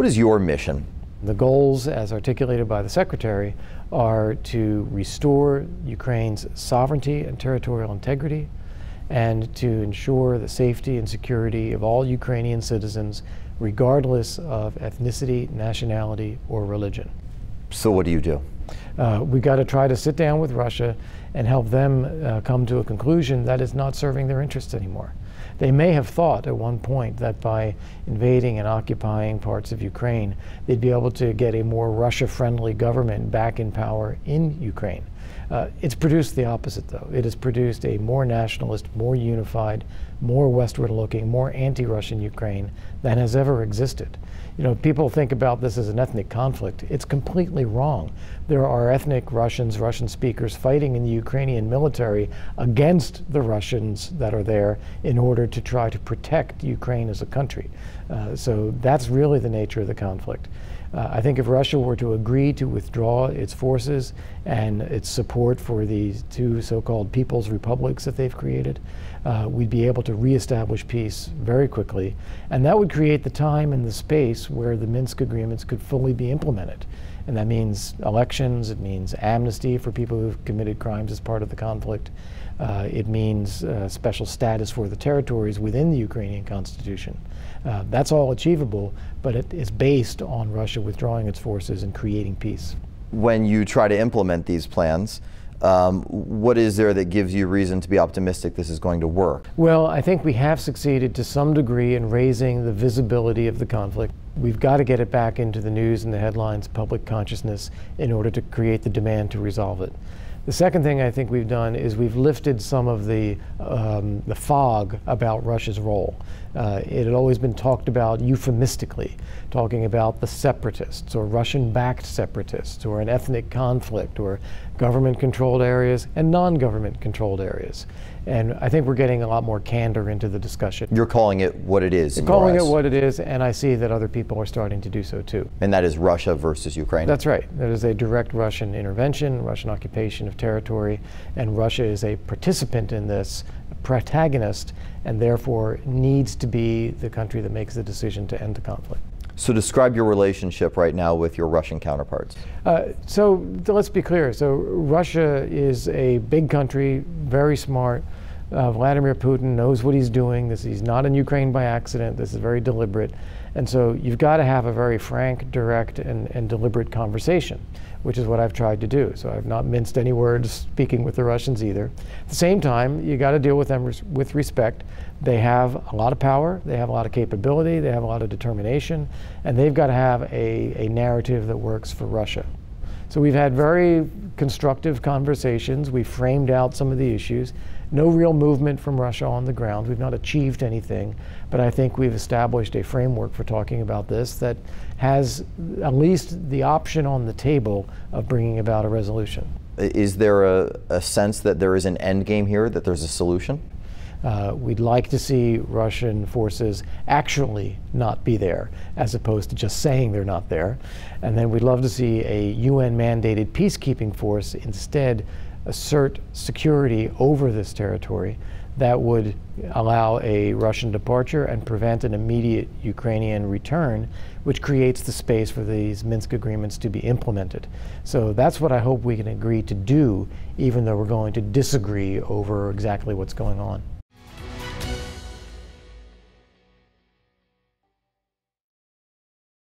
What is your mission? The goals, as articulated by the Secretary, are to restore Ukraine's sovereignty and territorial integrity, and to ensure the safety and security of all Ukrainian citizens, regardless of ethnicity, nationality, or religion. So what do you do? We got to try to sit down with Russia and help them come to a conclusion that is not serving their interests anymore. They may have thought at one point that by invading and occupying parts of Ukraine, they'd be able to get a more Russia-friendly government back in power in Ukraine. It's produced the opposite, though. It has produced a more nationalist, more unified, more westward-looking, more anti-Russian Ukraine than has ever existed. You know, people think about this as an ethnic conflict. It's completely wrong. There are ethnic Russians, Russian speakers fighting in the Ukrainian military against the Russians that are there in order to try to protect Ukraine as a country. So that's really the nature of the conflict. I think if Russia were to agree to withdraw its forces and its support for these two so-called people's republics that they've created, we'd be able to reestablish peace very quickly. And that would create the time and the space where the Minsk agreements could fully be implemented. And that means elections, it means amnesty for people who've committed crimes as part of the conflict. It means special status for the territories within the Ukrainian constitution. That's all achievable, but it is based on Russia withdrawing its forces and creating peace. When you try to implement these plans, what is there that gives you reason to be optimistic this is going to work? Well, I think we have succeeded to some degree in raising the visibility of the conflict. We've got to get it back into the news and the headlines, public consciousness, in order to create the demand to resolve it. The second thing I think we've done is we've lifted some of the fog about Russia's role. It had always been talked about euphemistically, talking about the separatists or Russian-backed separatists or an ethnic conflict or government-controlled areas and non-government controlled areas. And I think we're getting a lot more candor into the discussion. You're calling it what it is. You're calling it what it is, and I see that other people are starting to do so too. And that is Russia versus Ukraine? That's right. That is a direct Russian intervention, Russian occupation of territory, and Russia is a participant in this, a protagonist, and therefore needs to be the country that makes the decision to end the conflict. So describe your relationship right now with your Russian counterparts. So let's be clear. So Russia is a big country, very smart. Vladimir Putin knows what he's doing. He's not in Ukraine by accident. This is very deliberate. And so you've got to have a very frank, direct, and deliberate conversation, which is what I've tried to do. So I've not minced any words speaking with the Russians either. At the same time, you got to deal with them with respect. They have a lot of power, they have a lot of capability, they have a lot of determination, and they've got to have a narrative that works for Russia. So we've had very constructive conversations. We've framed out some of the issues. No real movement from Russia on the ground. We've not achieved anything, but I think we've established a framework for talking about this that has at least the option on the table of bringing about a resolution. Is there a sense that there is an end game here, that there's a solution? We'd like to see Russian forces actually not be there, as opposed to just saying they're not there. And then we'd love to see a UN-mandated peacekeeping force instead assert security over this territory that would allow a Russian departure and prevent an immediate Ukrainian return, which creates the space for these Minsk agreements to be implemented. So that's what I hope we can agree to do, even though we're going to disagree over exactly what's going on.